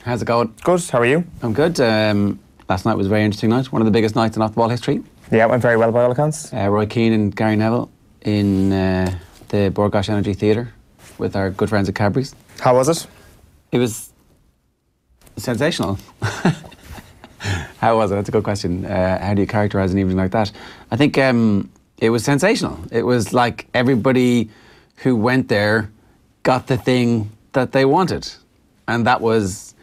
How's it going? Good, how are you? I'm good. Last night was a very interesting night. One of the biggest nights in off-the-ball history. Yeah, it went very well by all accounts. Roy Keane and Gary Neville in the Bord Gáis Energy Theatre with our good friends at Cadbury's. How was it? It was sensational. How was it? That's a good question. How do you characterise an evening like that? I think it was sensational. It was like everybody who went there got the thing that they wanted. And that was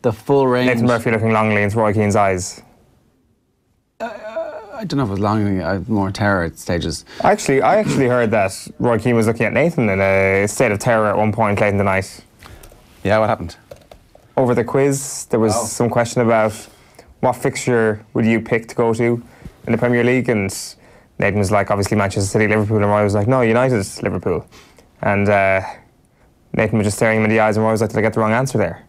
the full range. Nathan Murphy looking longingly into Roy Keane's eyes. I don't know if it was longingly, more terror at stages. I actually heard that Roy Keane was looking at Nathan in a state of terror at one point late in the night. Yeah, what happened? Over the quiz, there was some question about what fixture would you pick to go to in the Premier League, and Nathan was like, obviously Manchester City, Liverpool, and Roy was like, no, United, Liverpool. And Nathan was just staring him in the eyes, and Roy was like, did I get the wrong answer there?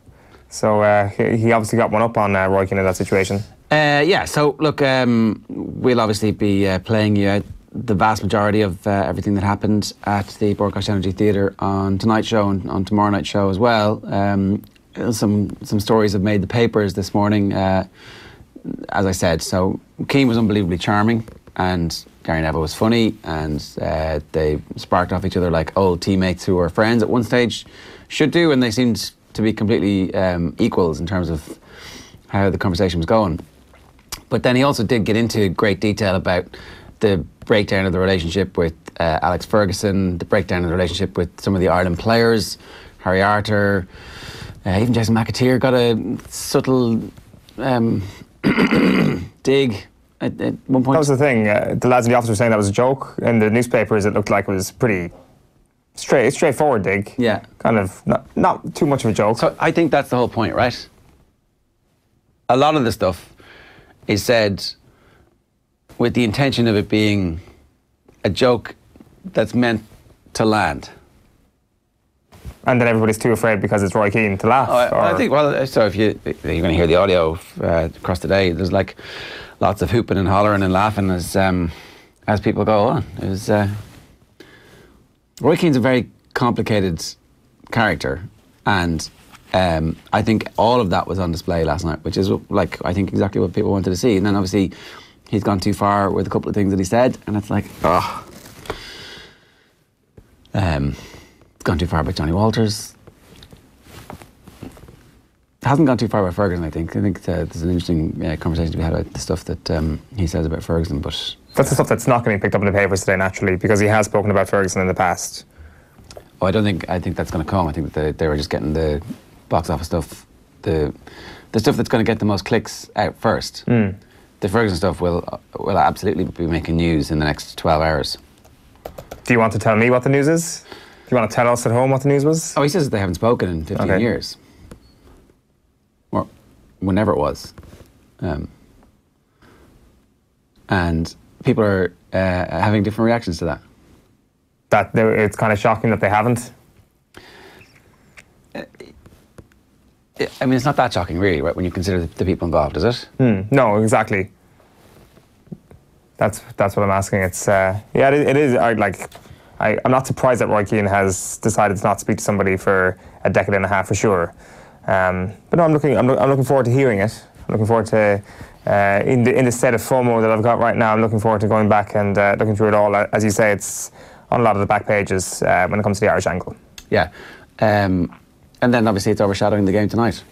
So he obviously got one up on Roy Keane in that situation. Yeah, so look, we'll obviously be playing you out the vast majority of everything that happened at the Bord Gáis Energy Theatre on tonight's show and on tomorrow night's show as well. Some stories have made the papers this morning, as I said. So Keane was unbelievably charming and Gary Neville was funny, and they sparked off each other like old teammates who were friends at one stage should do, and they seemed to be completely equals in terms of how the conversation was going. But then he also did get into great detail about the breakdown of the relationship with Alex Ferguson, the breakdown of the relationship with some of the Ireland players, Harry Arter, even Jason McAteer got a subtle dig at one point. That was the thing. The lads in the office were saying that was a joke. In the newspapers, it looked like it was pretty straightforward dig. Yeah. Kind of not too much of a joke. So I think that's the whole point, right? A lot of the stuff is said with the intention of it being a joke that's meant to land. And then everybody's too afraid because it's Roy Keane to laugh. I think, so if you're going to hear the audio across the day, there's like lots of hooping and hollering and laughing as people go on. It was Roy Keane's a very complicated character, and I think all of that was on display last night, which is like I think exactly what people wanted to see. And then obviously he's gone too far with a couple of things that he said, and it's like, it's gone too far by Johnny Walters. It hasn't gone too far by Ferguson, I think. I think there's an interesting conversation to be had about the stuff that he says about Ferguson, but that's the stuff that's not getting picked up in the papers today, naturally, because he has spoken about Ferguson in the past. Oh, I think that's going to come. I think that they were just getting the box office stuff, the stuff that's going to get the most clicks out first. The Ferguson stuff will absolutely be making news in the next 12 hours. Do you want to tell me what the news is? Do you want to tell us at home what the news was? Oh, he says that they haven't spoken in 15 years. Or whenever it was. And people are having different reactions to that. It's kind of shocking that they haven't? I mean, it's not that shocking, really, right, when you consider the people involved, is it? No, exactly. That's what I'm asking. It's it is. I'm not surprised that Roy Keane has decided to not speak to somebody for a decade and a half for sure. But no, I'm looking forward to hearing it. I'm looking forward to in the state of FOMO that I've got right now. I'm looking forward to going back and looking through it all. As you say, it's on a lot of the back pages when it comes to the Irish angle. Yeah. And then obviously it's overshadowing the game tonight.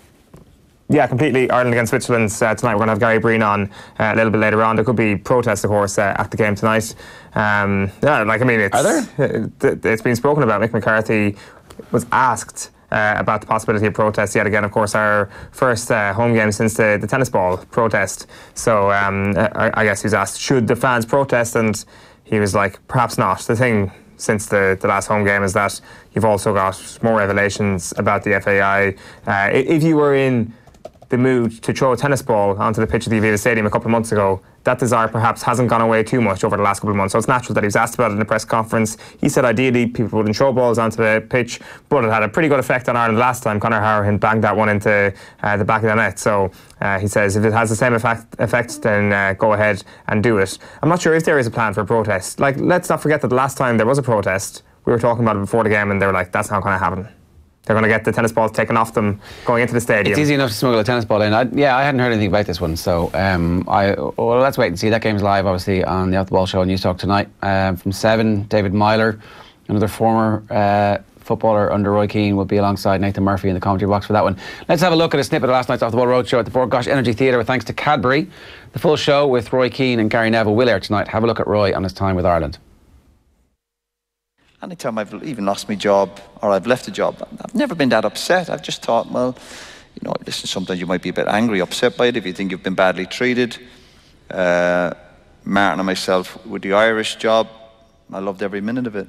Yeah, completely. Ireland against Switzerland tonight. We're going to have Gary Breen on a little bit later on. There could be protests, of course, at the game tonight. Are there? It's been spoken about. Mick McCarthy was asked about the possibility of protests yet again. Of course, our first home game since the tennis ball protest. So I guess he was asked, should the fans protest? And he was like, perhaps not. The thing since the last home game is that you've also got more revelations about the FAI. If you were in the mood to throw a tennis ball onto the pitch of the Aviva Stadium a couple of months ago, that desire perhaps hasn't gone away too much over the last couple of months. So it's natural that he was asked about it in the press conference. He said ideally people wouldn't throw balls onto the pitch, but it had a pretty good effect on Ireland last time. Conor Hourihane banged that one into the back of the net. So he says if it has the same effect, then go ahead and do it. I'm not sure if there is a plan for a protest. Like, let's not forget that the last time there was a protest, we were talking about it before the game and they were like, that's not going to happen. they're going to get the tennis balls taken off them going into the stadium. It's easy enough to smuggle a tennis ball in. I hadn't heard anything about this one, so let's wait and see. That game's live, obviously, on the Off the Ball show on News Talk tonight. From 7, David Myler, another former footballer under Roy Keane, will be alongside Nathan Murphy in the commentary box for that one. Let's have a look at a snippet of last night's Off the Ball Roadshow at the Bord Gáis Energy Theatre with thanks to Cadbury. The full show with Roy Keane and Gary Neville will air tonight. Have a look at Roy on his time with Ireland. Anytime I've even lost my job or I've left a job, I've never been that upset. I've just thought, well, you know, listen, sometimes you might be a bit angry, upset by it if you think you've been badly treated. Martin and myself with the Irish job, I loved every minute of it.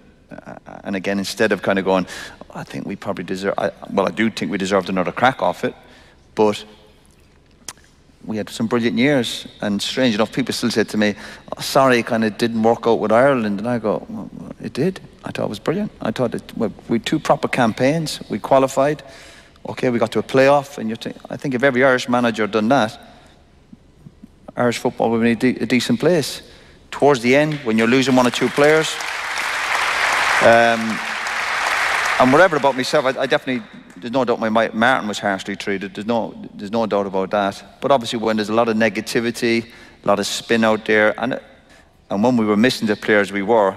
And again, instead of kind of going, oh, I think we probably deserve, I do think we deserved another crack off it, but we had some brilliant years, and strange enough, people still said to me, oh, sorry, it kind of didn't work out with Ireland, and I go, well, it did. I thought it was brilliant. I thought we had 2 proper campaigns, we qualified, okay, we got to a playoff, and I think if every Irish manager had done that, Irish football would be in a decent place. Towards the end, when you're losing 1 or 2 players, and whatever about myself, I definitely, there's no doubt Martin was harshly treated, there's no doubt about that. But obviously when there's a lot of negativity, a lot of spin out there, and when we were missing the players we were,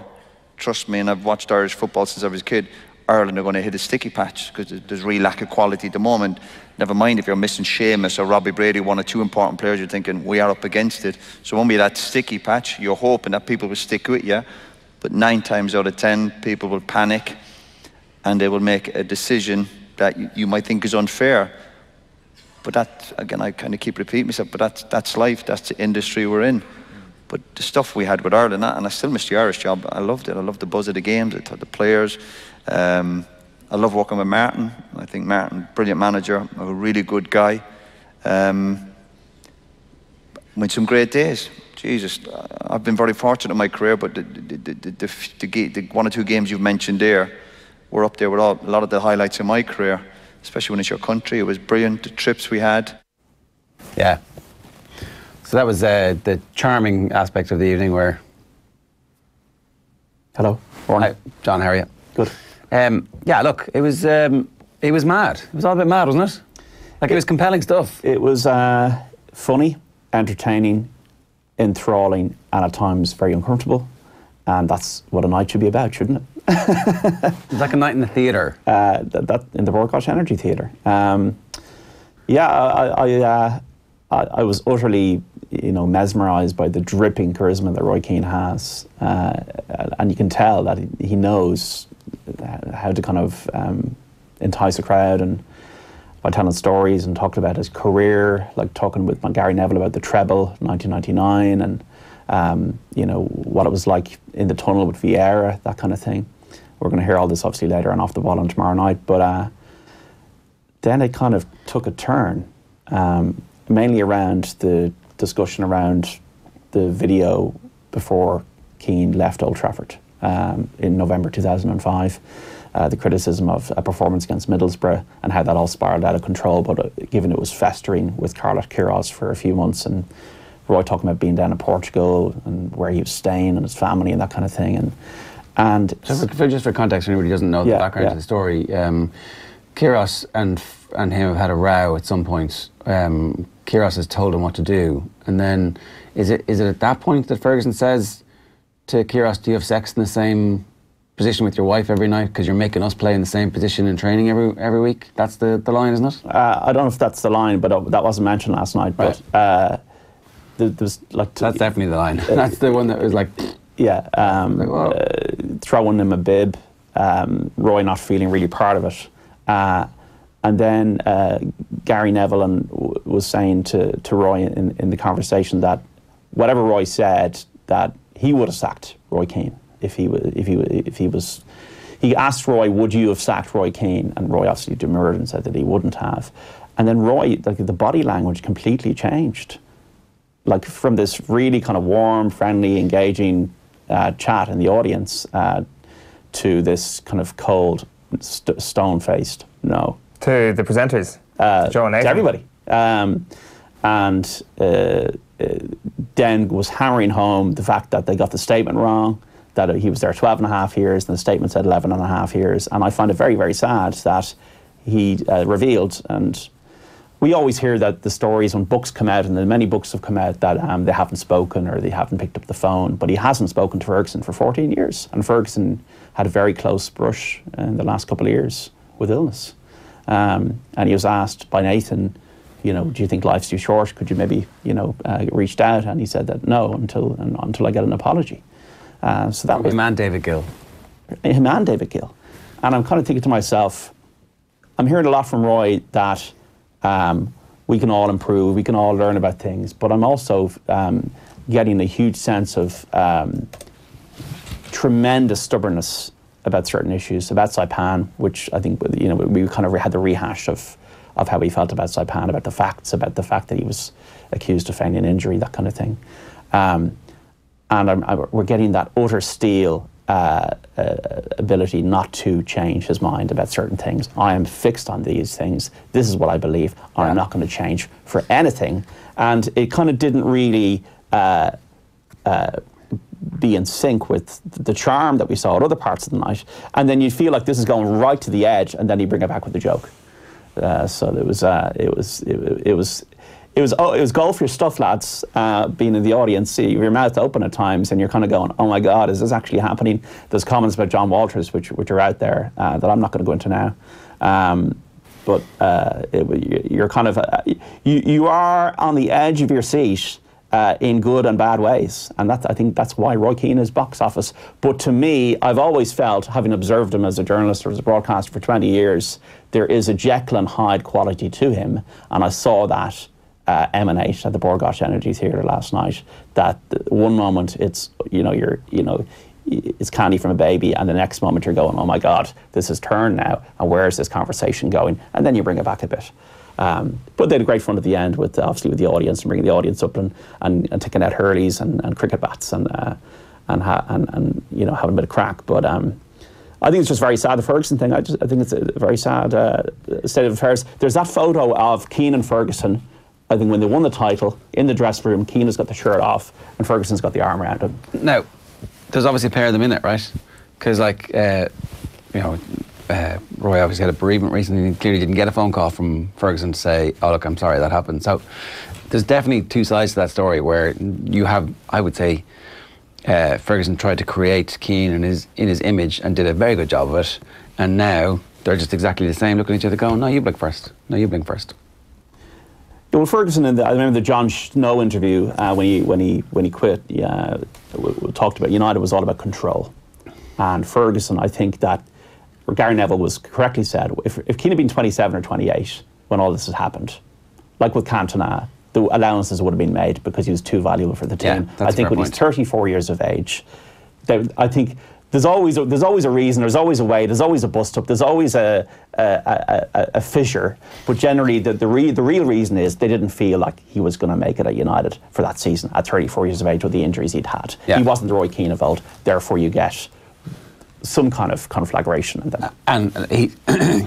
trust me, and I've watched Irish football since I was a kid, Ireland are going to hit a sticky patch because there's really lack of quality at the moment. Never mind if you're missing Seamus or Robbie Brady, 1 or 2 important players, you're thinking, we are up against it. So when we had that sticky patch, you're hoping that people will stick with you, but 9 times out of 10, people will panic and they will make a decision that you might think is unfair. But that, again, I kind of keep repeating myself, but that's life, that's the industry we're in. But the stuff we had with Ireland, and I still miss the Irish job, I loved it. I loved the buzz of the games, I thought the players. I love working with Martin. I think Martin, brilliant manager, a really good guy. With some great days. Jesus, I've been very fortunate in my career, but the 1 or 2 games you've mentioned there were up there with a lot of the highlights in my career, especially when it's your country. It was brilliant, the trips we had. Yeah. So that was the charming aspect of the evening where... Hello. Morning. Hi, John, how are you? Good. Yeah, look, it was mad. It was all a bit mad, wasn't it? Like, it was compelling stuff. It was funny, entertaining, enthralling, and at times very uncomfortable. And that's what a night should be about, shouldn't it? It was like a night in the theatre. That in the Bord Gáis Energy Theatre. Yeah, I was utterly, mesmerised by the dripping charisma that Roy Keane has, and you can tell that he knows how to kind of entice a crowd, and by telling stories and talking about his career, like talking with Gary Neville about the treble, 1999, and what it was like in the tunnel with Vieira, that kind of thing. We're going to hear all this obviously later on Off the Ball on tomorrow night, but then it kind of took a turn, mainly around the discussion around the video before Keane left Old Trafford in November 2005. The criticism of a performance against Middlesbrough and how that all spiraled out of control, but given it was festering with Carlos Queiroz for a few months, and Roy talking about being down in Portugal and where he was staying and his family and that kind of thing. And so just for context, anybody who doesn't know the background to the story, Queiroz and him have had a row at some point. Queiroz has told him what to do, and then is it at that point that Ferguson says to Queiroz, do you have sex in the same position with your wife every night because you're making us play in the same position in training every week? That's the line, isn't it? I don't know if that's the line, but that wasn't mentioned last night. Right. But there's like that's definitely the line. That's the one that was like, yeah, throwing him a bib. Roy not feeling really part of it, and then Gary Neville was saying to Roy in the conversation that whatever Roy said, that he would have sacked Roy Keane if he was. He asked Roy, would you have sacked Roy Keane? And Roy obviously demurred and said that he wouldn't have. And then Roy, like, the body language completely changed. Like, from this really kind of warm, friendly, engaging chat in the audience to this kind of cold, stone-faced no. To the presenters, to Joe and Nathan. To everybody. And Den was hammering home the fact that they got the statement wrong, that he was there 12 and a half years and the statement said 11 and a half years. And I find it very, very sad that he revealed, and we always hear that the stories when books come out, and many books have come out, that they haven't spoken or they haven't picked up the phone, but he hasn't spoken to Ferguson for 14 years. And Ferguson had a very close brush in the last couple of years with illness. And he was asked by Nathan, you know, do you think life's too short? Could you maybe, you know, reached out? And he said that no, until I get an apology. So that was him and David Gill. Him and David Gill. And I'm kind of thinking to myself, I'm hearing a lot from Roy that we can all improve, we can all learn about things, but I'm also getting a huge sense of tremendous stubbornness about certain issues, about Saipan, which I think, you know, we kind of had the rehash of how we felt about Saipan, about the fact that he was accused of feigning injury, that kind of thing. And we're getting that utter steel ability not to change his mind about certain things. I am fixed on these things. This is what I believe. I'm not going to change for anything. And it kind of didn't really be in sync with the charm that we saw at other parts of the night. And then you feel like this is going right to the edge, and then you bring it back with a joke. So it was gold for your stuff, lads. Being in the audience, see your mouth open at times, and you're kind of going, "Oh my God, is this actually happening?" There's comments about John Walters, which are out there that I'm not going to go into now. But you're kind of you are on the edge of your seat in good and bad ways, and I think that's why Roy Keane is box office. But to me, I've always felt, having observed him as a journalist or as a broadcaster for 20 years, there is a Jekyll and Hyde quality to him, and I saw that emanate at the Bord Gáis Energy Theatre last night. That one moment it's it's candy from a baby, and the next moment you're going, "Oh my God, this has turned now, and where is this conversation going?" And then you bring it back a bit. But they had a great fun at the end, with obviously with the audience, and bringing the audience up and taking out hurleys and cricket bats and you know, having a bit of crack. But I think it's just very sad, the Ferguson thing. I think it's a very sad state of affairs. There's that photo of Keane and Ferguson. I think when they won the title, in the dressing room, Keane has got the shirt off and Ferguson's got the arm around him. Now, there's obviously a pair of them in it, right? Because, like, you know, Roy obviously had a bereavement recently, and clearly didn't get a phone call from Ferguson to say, "Oh, look, I'm sorry that happened." So there's definitely two sides to that story, where you have, I would say, Ferguson tried to create Keane in his image and did a very good job of it, and now they're just exactly the same, looking at each other going, "No, you blink first. No, you blink first." Well, Ferguson, I remember the John Snow interview when he quit. We talked about United was all about control, and Ferguson, I think that Gary Neville was correctly said, if Keane had been 27 or 28 when all this has happened, like with Cantona, the allowances would have been made because he was too valuable for the team. Yeah, I think when he's 34 years of age, I think there's always a reason, there's always a way, there's always a bust up, there's always a fissure. But generally, the real reason is they didn't feel like he was going to make it at United for that season at 34 years of age with the injuries he'd had. Yeah. He wasn't the Roy Keane of old. Therefore, you get some kind of conflagration. And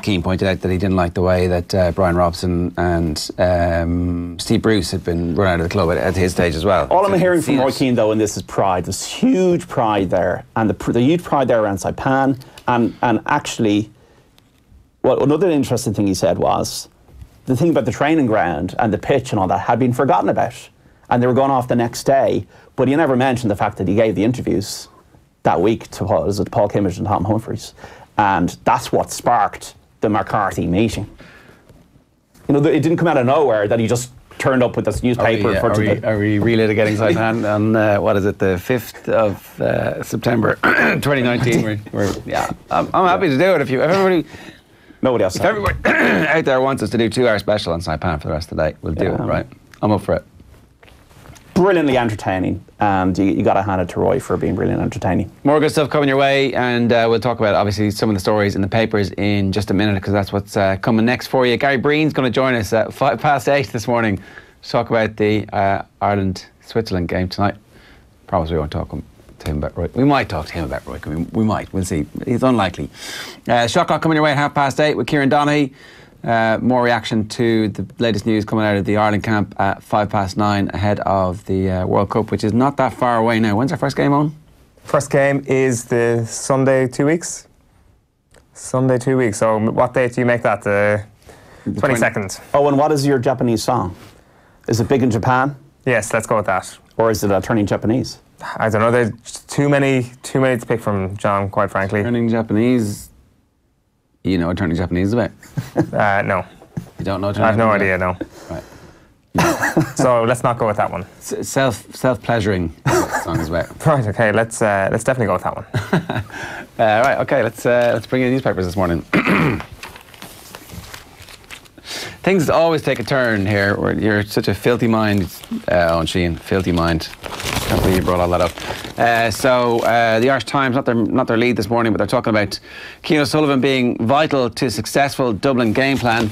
Keane pointed out that he didn't like the way that Brian Robson and Steve Bruce had been run out of the club at his stage as well. All I'm hearing from Roy Keane, though, and this is pride. There's huge pride there, and the huge pride there around Saipan, and actually, well, another interesting thing he said was the thing about the training ground and the pitch and all that had been forgotten about, and they were going off the next day, but he never mentioned the fact that he gave the interviews that week to Paul Kimmage and Tom Humphreys, and that's what sparked the McCarthy meeting. You know, it didn't come out of nowhere that he just turned up with this newspaper. Are we relitigating Saipan on what is it, the 5th of September 2019? I'm happy to do it if everybody. Nobody else. If everybody out there wants us to do a 2-hour special on Saipan for the rest of the day, we'll do it. Right? I'm up for it. Brilliantly entertaining, and you got to hand it to Roy for being brilliantly entertaining. More good stuff coming your way, and we'll talk about obviously some of the stories in the papers in just a minute, because that's what's coming next for you. Gary Breen's going to join us at 8:05 this morning to talk about the Ireland-Switzerland game tonight. Promise we won't talk to him about Roy. We might talk to him about Roy. We might. We'll see. It's unlikely. Shot clock coming your way at 8:30 with Kieran Donaghy. More reaction to the latest news coming out of the Ireland camp at 9:05 ahead of the World Cup, which is not that far away now. When's our first game on? First game is the Sunday, 2 weeks. Sunday 2 weeks. So what date do you make that? The 22nd. Oh, and what is your Japanese song? Is it big in Japan? Yes, let's go with that. Or is it turning Japanese? I don't know. There's too many to pick from, John, quite frankly. Turning Japanese. You know what turning Japanese is about? No. You don't know turning I have no Japanese idea, no. Right. So let's not go with that one. Self-pleasuring song is about. Right, okay, let's definitely go with that one. Right, okay, let's bring in newspapers this morning. Things always take a turn here. You're such a filthy mind, Eoin Sheehan, filthy mind. Can't believe you brought all that up. So the Irish Times, not their lead this morning, but they're talking about Cian O'Sullivan being vital to successful Dublin game plan.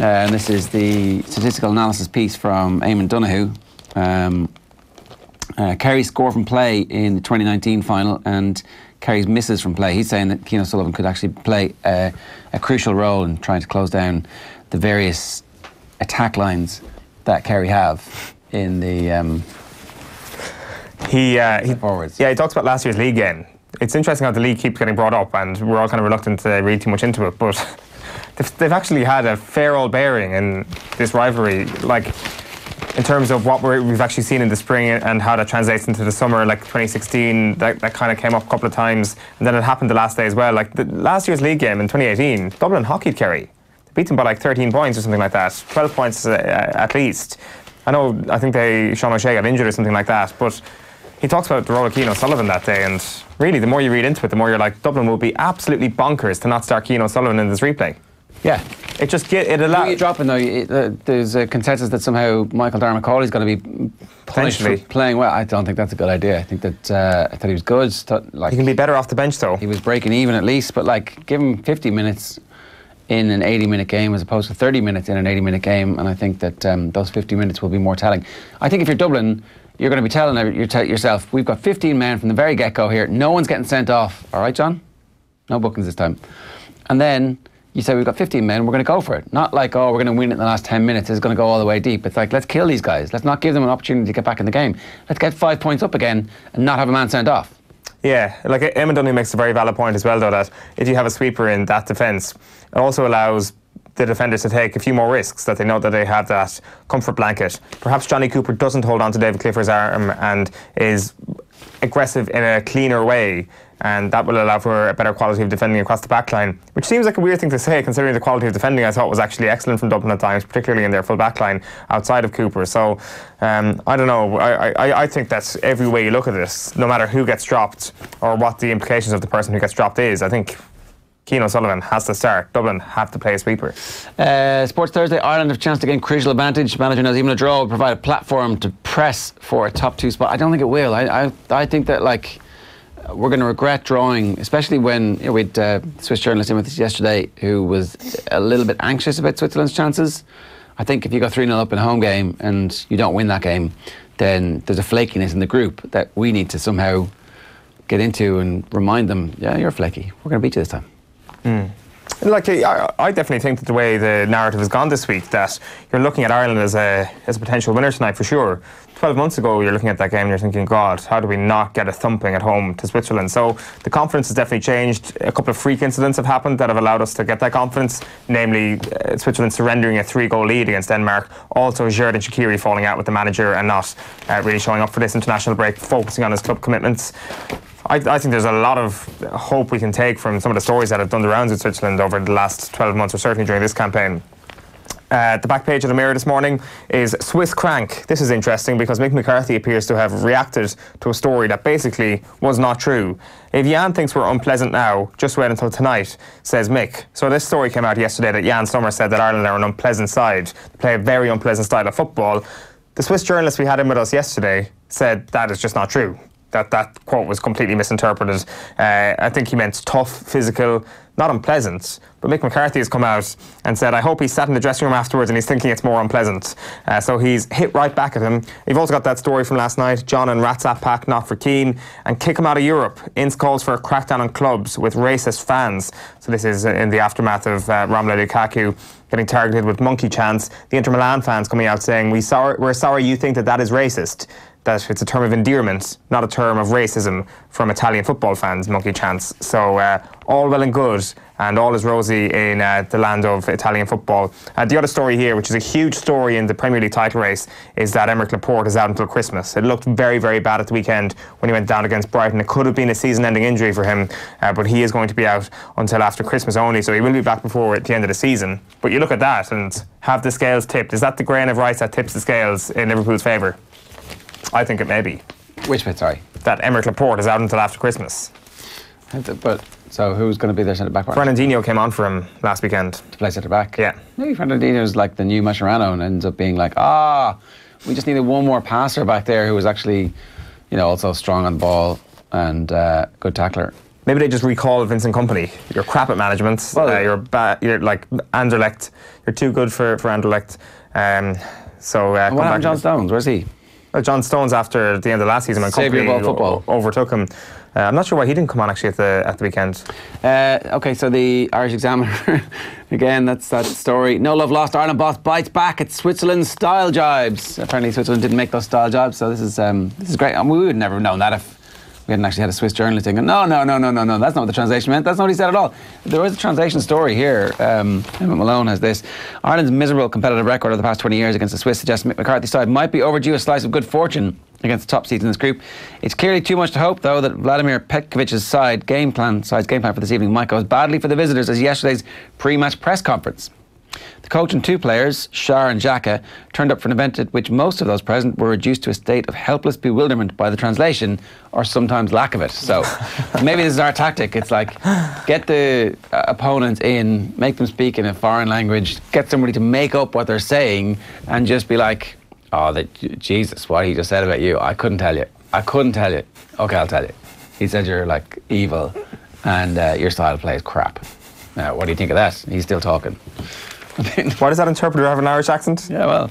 And this is the statistical analysis piece from Eamon Donoghue. Kerry's score from play in the 2019 final and Kerry's misses from play. He's saying that Cian O'Sullivan could actually play a crucial role in trying to close down the various attack lines that Kerry have in the forwards. Yeah, he talks about last year's league game. It's interesting how the league keeps getting brought up, and we're all kind of reluctant to read too much into it, but they've actually had a fair old bearing in this rivalry, like in terms of what we've actually seen in the spring and how that translates into the summer, like 2016, that kind of came up a couple of times, and then it happened the last day as well. Like the last year's league game in 2018, Dublin hockeyed Kerry. They beat them by like 13 points or something like that, 12 points at least. I think Sean O'Shea got injured or something like that, but he talks about the role of Cian O'Sullivan that day, and really the more you read into it, the more you're like, Dublin will be absolutely bonkers to not start Cian O'Sullivan in this replay. Yeah. It just it allows... You're dropping though, there's a consensus that somehow Michael Darmacall is going to be punished for playing well. I don't think that's a good idea. I think that I thought he was good. He can be better off the bench though. He was breaking even at least, but like give him 50 minutes in an 80-minute game as opposed to 30 minutes in an 80-minute game, and I think that those 50 minutes will be more telling. I think if you're Dublin, you're going to be telling yourself, we've got 15 men from the very get-go here, no one's getting sent off. All right, John? No bookings this time. And then you say, we've got 15 men, we're going to go for it. Not like, oh, we're going to win it in the last 10 minutes, it's going to go all the way deep. It's like, let's kill these guys. Let's not give them an opportunity to get back in the game. Let's get 5 points up again and not have a man sent off. Yeah, like Eamon Donoghue makes a very valid point as well, though, that if you have a sweeper in that defence, it also allows the defenders to take a few more risks, that they know that they have that comfort blanket. Perhaps Johnny Cooper doesn't hold on to David Clifford's arm and is aggressive in a cleaner way, and that will allow for a better quality of defending across the back line, which seems like a weird thing to say considering the quality of defending I thought was actually excellent from Dublin at times, particularly in their full back line outside of Cooper. So I don't know, I think that every way you look at this, no matter who gets dropped or what the implications of the person who gets dropped is, I think Cian O'Sullivan has to start. Dublin have to play a sweeper. Sports Thursday, Ireland have a chance to gain crucial advantage. Manager knows even a draw will provide a platform to press for a top 2 spot. I don't think it will. I think that like we're going to regret drawing, especially when we had a Swiss journalist in with us yesterday who was a little bit anxious about Switzerland's chances. I think if you go 3-0 up in a home game and you don't win that game, then there's a flakiness in the group that we need to somehow get into and remind them, yeah, you're flaky. We're going to beat you this time. Like, I definitely think that the way the narrative has gone this week, that you're looking at Ireland as a potential winner tonight for sure. 12 months ago, you're looking at that game and you're thinking, God, how do we not get a thumping at home to Switzerland? So the confidence has definitely changed. A couple of freak incidents have happened that have allowed us to get that confidence, namely Switzerland surrendering a 3-goal lead against Denmark. Also, Xherdan Shaqiri falling out with the manager and not really showing up for this international break, focusing on his club commitments. I think there's a lot of hope we can take from some of the stories that have done the rounds in Switzerland over the last 12 months, or certainly during this campaign. The back page of the Mirror this morning is Swiss crank. This is interesting because Mick McCarthy appears to have reacted to a story that basically was not true. If Jan thinks we're unpleasant now, just wait until tonight, says Mick. So this story came out yesterday that Jan Sommer said that Ireland are an unpleasant side. They play a very unpleasant style of football. The Swiss journalist we had in with us yesterday said that is just not true. That quote was completely misinterpreted. I think he meant tough, physical, not unpleasant. But Mick McCarthy has come out and said, I hope he sat in the dressing room afterwards and he's thinking it's more unpleasant. So he's hit right back at him. You've also got that story from last night, John and Ratsap Pack not for Keane, and kick him out of Europe. Ince calls for a crackdown on clubs with racist fans. So this is in the aftermath of Romelu Lukaku getting targeted with monkey chants. The Inter Milan fans coming out saying, we're sorry you think that is racist. that it's a term of endearment, not a term of racism from Italian football fans, monkey chants. So all well and good, and all is rosy in the land of Italian football. The other story here, which is a huge story in the Premier League title race, is that Aymeric Laporte is out until Christmas. It looked very, very bad at the weekend when he went down against Brighton. It could have been a season-ending injury for him, but he is going to be out until after Christmas only, so he will be back before the end of the season. But you look at that and have the scales tipped. Is that the grain of rice that tips the scales in Liverpool's favour? I think it may be. Which bit, sorry? That Aymeric Laporte is out until after Christmas. But so who's going to be their centre back? Fernandinho came on for him last weekend to play centre back. Yeah. Maybe Fernandinho's like the new Mascherano and ends up being like, we just needed one more passer back there who was actually, also strong on the ball and good tackler. Maybe they just recall Vincent Kompany. You're crap at management. Well, you're bad. You're like Anderlecht. You're too good for Anderlecht. So what happened to John Stones? Where's he? John Stones, after the end of last season when Kompany overtook him. I'm not sure why he didn't come on actually at the weekend. Okay, so the Irish Examiner, again, that's that story. No love lost, Ireland boss bites back at Switzerland's style jibes. Apparently Switzerland didn't make those style jibes, so this is great. We would never have known that if we hadn't actually had a Swiss journalist thinking, no, that's not what the translation meant. That's not what he said at all. There was a translation story here. Emmett Malone has this. Ireland's miserable competitive record of the past 20 years against the Swiss suggests Mick McCarthy's side might be overdue a slice of good fortune against the top seeds in this group. It's clearly too much to hope, though, that Vladimir Petkovic's side's game plan for this evening might go as badly for the visitors as yesterday's pre-match press conference. The coach and two players, Schär and Xhaka, turned up for an event at which most of those present were reduced to a state of helpless bewilderment by the translation, or sometimes lack of it. So maybe this is our tactic. It's like, get the opponents in, make them speak in a foreign language, get somebody to make up what they're saying, and just be like, Jesus, what he just said about you, I couldn't tell you. Okay, I'll tell you. He said you're like evil and your style of play is crap. Now, what do you think of that? He's still talking. Why does that interpreter have an Irish accent? Yeah, well.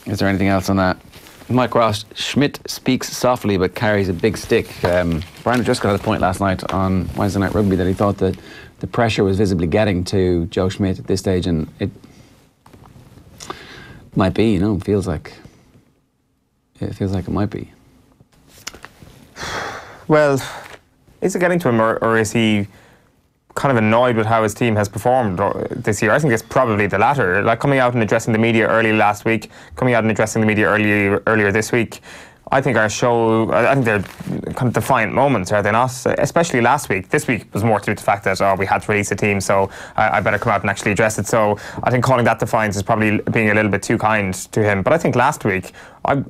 Is there anything else on that? Mike Ross, Schmidt speaks softly but carries a big stick. Brian just got to the point last night on Wednesday Night Rugby that he thought that the pressure was visibly getting to Joe Schmidt at this stage, and it might be, it feels like it might be. Well, is it getting to him, or is he kind of annoyed with how his team has performed this year? I think it's probably the latter. Like coming out and addressing the media early last week, coming out and addressing the media earlier this week. I think they're kind of defiant moments, are they not? Especially last week. This week was more to do with the fact that we had to release a team, so I better come out and actually address it. So I think calling that defiance is probably being a little bit too kind to him. But I think last week,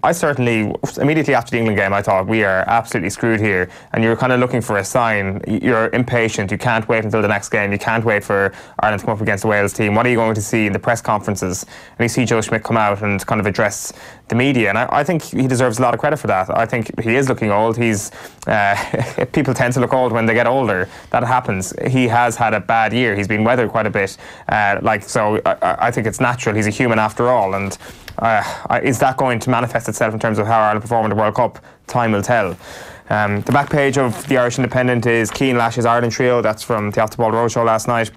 I certainly, immediately after the England game, I thought we are absolutely screwed here. And you're kind of looking for a sign. You're impatient. You can't wait until the next game. You can't wait for Ireland to come up against the Wales team. What are you going to see in the press conferences? And you see Joe Schmidt come out and kind of address the media. And I think he deserves a lot of credit for that. I think he is looking old. People tend to look old when they get older. That happens. He has had a bad year. He's been weathered quite a bit. So I think it's natural. He's a human after all. And is that going to manifest itself in terms of how Ireland perform in the World Cup? Time will tell. The back page of the Irish Independent is Keane Lash's Ireland Trio. That's from the Off the Ball Roadshow last night.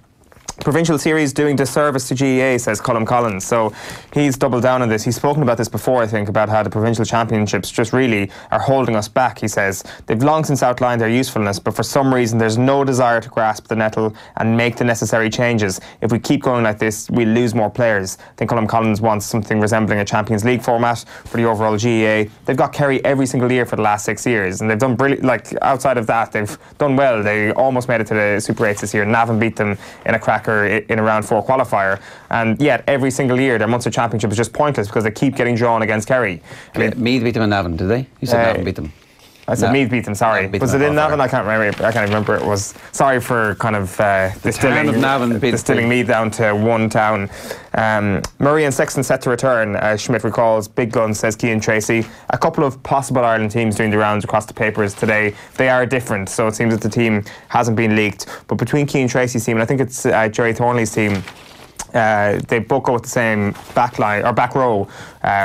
Provincial series doing disservice to GEA, says Colm Collins. So he's doubled down on this. He's spoken about this before, I think, about how the provincial championships just really are holding us back, he says. They've long since outlined their usefulness, but for some reason there's no desire to grasp the nettle and make the necessary changes. If we keep going like this, we'll lose more players. I think Colm Collins wants something resembling a Champions League format for the overall GEA. They've got Kerry every single year for the last 6 years, and they've done brilliant. Like, outside of that, they've done well. They almost made it to the Super 8s this year. Navan beat them in a cracker in a round 4 qualifier, and yet every single year their Munster Championship is just pointless because they keep getting drawn against Kerry. Meath beat them in Navan, did they? You said Navan beat them. I said Meath beat them, sorry. Was it in Navan? I can't remember. It was. Sorry for kind of distilling Meath down to one town. Murray and Sexton set to return, Schmidt recalls. Big guns, says Cian Tracy. A couple of possible Ireland teams doing the rounds across the papers today. They are different, so it seems that the team hasn't been leaked. But between Cian Tracy's team and I think it's Jerry Thornley's team, they both go with the same back row,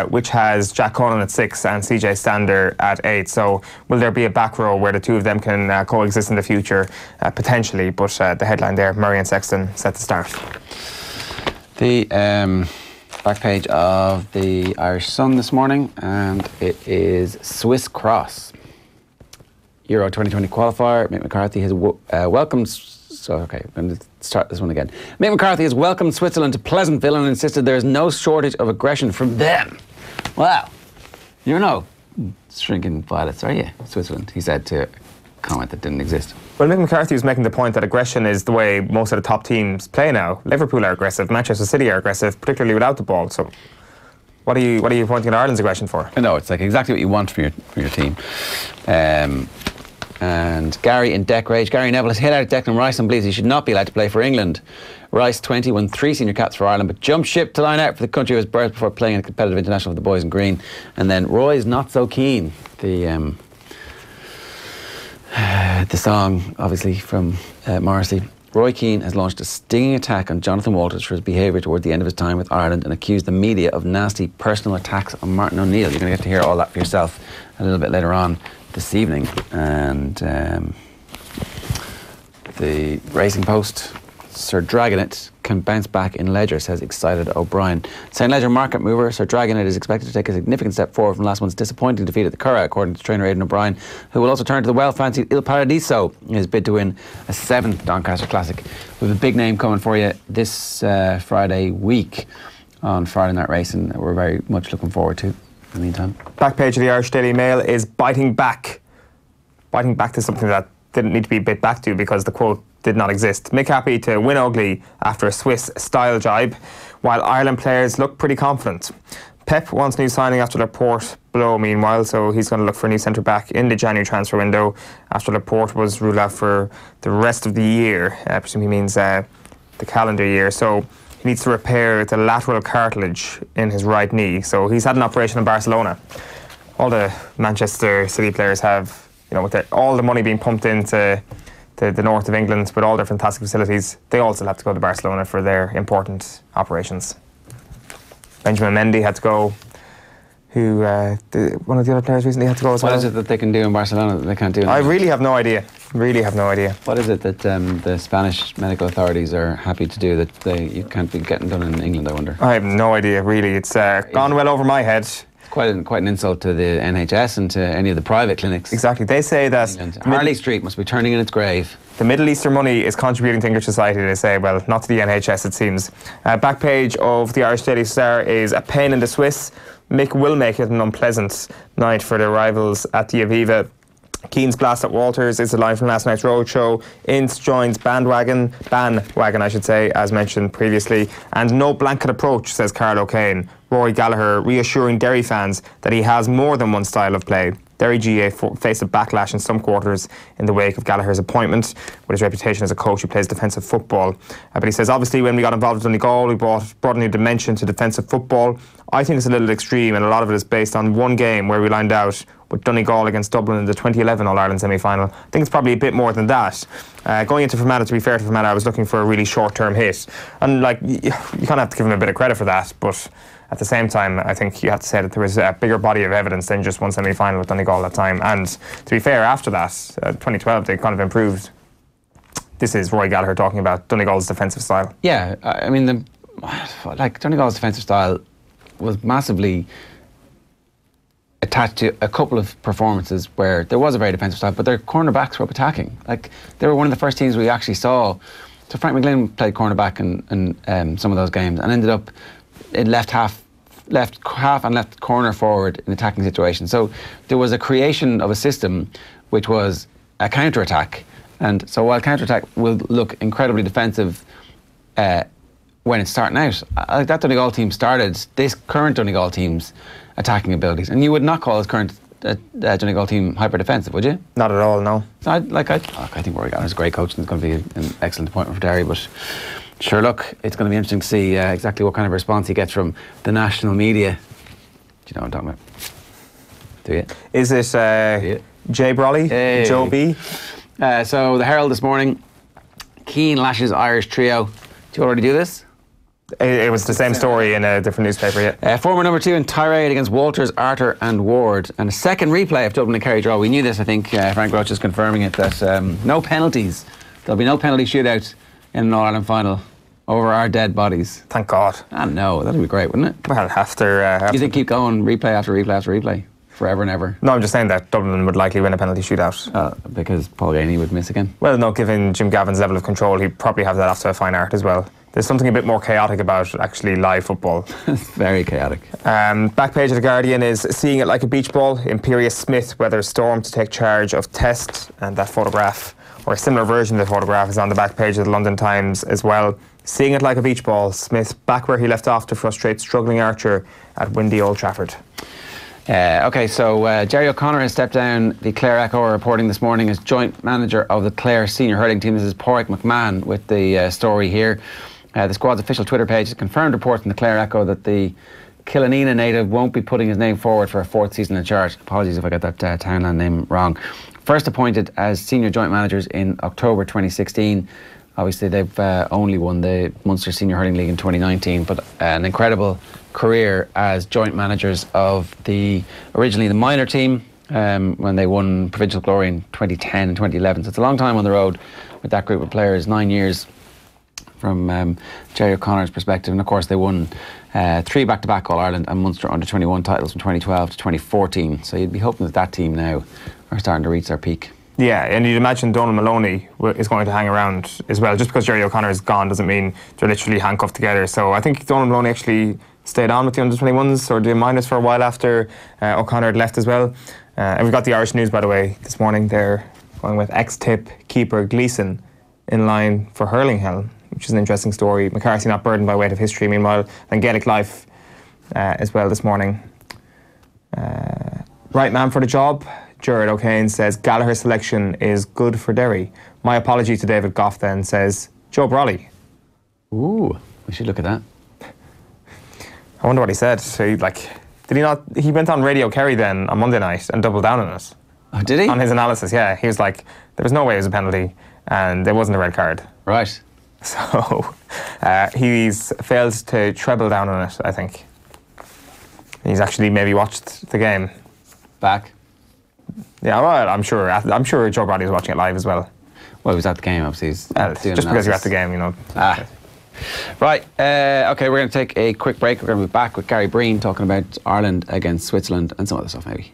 which has Jack Conan at 6 and CJ Stander at 8. So will there be a back row where the two of them can coexist in the future? Potentially, but the headline there, Murray and Sexton set to start. The Back page of the Irish Sun this morning, and it is Swiss Cross. Euro 2020 qualifier. Mick McCarthy has welcomed... I'm going to start this one again. Mick McCarthy has welcomed Switzerland to Pleasantville and insisted there is no shortage of aggression from them. Wow. You're no shrinking violets, are you, Switzerland? He said to a comment that didn't exist. Well, Mick McCarthy was making the point that aggression is the way most of the top teams play now. Liverpool are aggressive, Manchester City are aggressive, particularly without the ball. So, what are you pointing at Ireland's aggression for? I know, it's like exactly what you want from your team. And Gary in Deck Rage. Gary Neville has hit out Declan Rice and believes he should not be allowed to play for England. Rice, 20, won 3 senior caps for Ireland, but jumped ship to line out for the country of his birth before playing in a competitive international with the boys in green. And then Roy's Not So Keen. The song, obviously, from Morrissey. Roy Keane has launched a stinging attack on Jonathan Walters for his behaviour toward the end of his time with Ireland and accused the media of nasty personal attacks on Martin O'Neill. You're going to get to hear all that for yourself a little bit later on this evening. And the Racing Post, Sir Dragonet can bounce back in Ledger, says excited O'Brien. St. Ledger market mover Sir Dragonet is expected to take a significant step forward from last month's disappointing defeat at the Curragh, according to trainer Aidan O'Brien, who will also turn to the well-fancied Il Paradiso in his bid to win a 7th Doncaster Classic. We have a big name coming for you this Friday week on Friday Night Racing that we're very much looking forward to in the meantime. Back page of the Irish Daily Mail is biting back to something that didn't need to be bit back to because the quote did not exist. Mick happy to win ugly after a Swiss style jibe, while Ireland players look pretty confident. Pep wants new signing after Laporte blow meanwhile, so he's going to look for a new centre-back in the January transfer window after Laporte was ruled out for the rest of the year. I presume he means the calendar year. So he needs to repair the lateral cartilage in his right knee. So he's had an operation in Barcelona. All the Manchester City players have, with all the money being pumped into the north of England with all their fantastic facilities, they also have to go to Barcelona for their important operations. Benjamin Mendy had to go, one of the other players recently had to go as well. What is it that they can do in Barcelona that they can't do in England? I really have no idea. What is it that the Spanish medical authorities are happy to do that you can't be getting done in England, I wonder? I have no idea, really. It's gone well over my head. Quite an insult to the NHS and to any of the private clinics. Exactly. They say that Harley Street must be turning in its grave. The Middle Eastern money is contributing to English society, they say. Well, not to the NHS, it seems. Back page of the Irish Daily Star is a pain in the Swiss. Mick will make it an unpleasant night for their rivals at the Aviva. Keane's blast at Walters is the line from last night's roadshow. Ince joins bandwagon, I should say, as mentioned previously. And no blanket approach, says Carl O'Kane. Rory Gallagher reassuring Derry fans that he has more than one style of play. Derry GA faced a backlash in some quarters in the wake of Gallagher's appointment with his reputation as a coach who plays defensive football. But he says, obviously, when we got involved with Donegal, we brought a new dimension to defensive football. I think it's a little extreme, and a lot of it is based on one game where we lined out with Donegal against Dublin in the 2011 All-Ireland semi-final. I think it's probably a bit more than that. Going into Fermanagh, to be fair to Fermanagh, I was looking for a really short-term hit. And, you kind of have to give him a bit of credit for that, but at the same time, I think you have to say that there was a bigger body of evidence than just one semi-final with Donegal at that time. And to be fair, after that, 2012, they kind of improved. This is Roy Gallagher talking about Donegal's defensive style. Yeah, I mean, Donegal's defensive style was massively attached to a couple of performances where there was a very defensive style, but their cornerbacks were up attacking. They were one of the first teams we actually saw. So Frank McGlynn played cornerback in some of those games and ended up in left half and left corner forward in attacking situations. So there was a creation of a system which was a counter-attack. And so while counter-attack will look incredibly defensive when it's starting out, that Donegal team started this current Donegal team's attacking abilities. And you would not call this current Donegal team hyper-defensive, would you? Not at all, no. So I think Rory Gallagher's a great coach and it's going to be an excellent appointment for Derry, but sure, look, it's going to be interesting to see exactly what kind of response he gets from the national media. Do you know what I'm talking about? Do you? Is it Jay Brawley? Hey. Joe B? So the Herald this morning, Keane lashes Irish trio. Do you already do this? It was the same story in a different newspaper, yeah. Former number 2 in tirade against Walters, Arter and Ward. And a second replay of Dublin and Kerry draw. We knew this, I think. Frank Roach is confirming it, that no penalties. There'll be no penalty shootout in an All-Ireland final over our dead bodies. Thank God. I know, that'd be great, wouldn't it? Well, after... You think keep going, replay after replay after replay, forever and ever? No, I'm just saying that Dublin would likely win a penalty shootout. Because Paul Gainey would miss again? Well, no, given Jim Gavin's level of control, he'd probably have that off to a fine art as well. There's something a bit more chaotic about actually live football. Very chaotic. Back page of The Guardian is seeing it like a beach ball. Imperious Schmidt weathers storm to take charge of Test, and that photograph, or a similar version of the photograph, is on the back page of the London Times as well. Seeing it like a beach ball, Smith back where he left off to frustrate struggling Archer at windy Old Trafford. Okay, so Jerry O'Connor has stepped down. The Clare Echo are reporting this morning as joint manager of the Clare senior hurling team. This is Pádraig McMahon with the story here. The squad's official Twitter page has confirmed reports in the Clare Echo that the Killanena native won't be putting his name forward for a fourth season in charge. Apologies if I got that townland name wrong. First appointed as senior joint managers in October 2016. Obviously, they've only won the Munster Senior Hurling League in 2019, but an incredible career as joint managers of originally the minor team when they won provincial glory in 2010 and 2011. So it's a long time on the road with that group of players, 9 years from Jerry O'Connor's perspective. And of course, they won 3 back-to-back All-Ireland and Munster Under-21 titles from 2012 to 2014. So you'd be hoping that team now are starting to reach their peak. Yeah, and you'd imagine Donald Maloney is going to hang around as well. Just because Jerry O'Connor is gone doesn't mean they're literally handcuffed together. So I think Donald Maloney actually stayed on with the Under-21s or the minors for a while after O'Connor had left as well. And we've got the Irish News, by the way, this morning. They're going with ex-tip keeper Gleeson in line for hurling hell, which is an interesting story. McCarthy not burdened by weight of history. Meanwhile, and Gaelic Life as well this morning. Right man for the job. Gerard O'Kane says Gallagher's selection is good for Derry. My apology to David Goff then, says Joe Brawley. Ooh, we should look at that. I wonder what he said. So did he not? He went on Radio Kerry then on Monday night and doubled down on it. Oh, did he? On his analysis, yeah. He was like, there was no way it was a penalty and there wasn't a red card. Right. So he's failed to treble down on it, I think. He's actually maybe watched the game. Back. Yeah, well, I'm sure Joe Bradley was watching it live as well. Well, he was at the game, obviously. He's just because you're at the game, you know. Right, okay, we're going to take a quick break. We're going to be back with Gary Breen talking about Ireland against Switzerland and some other stuff maybe.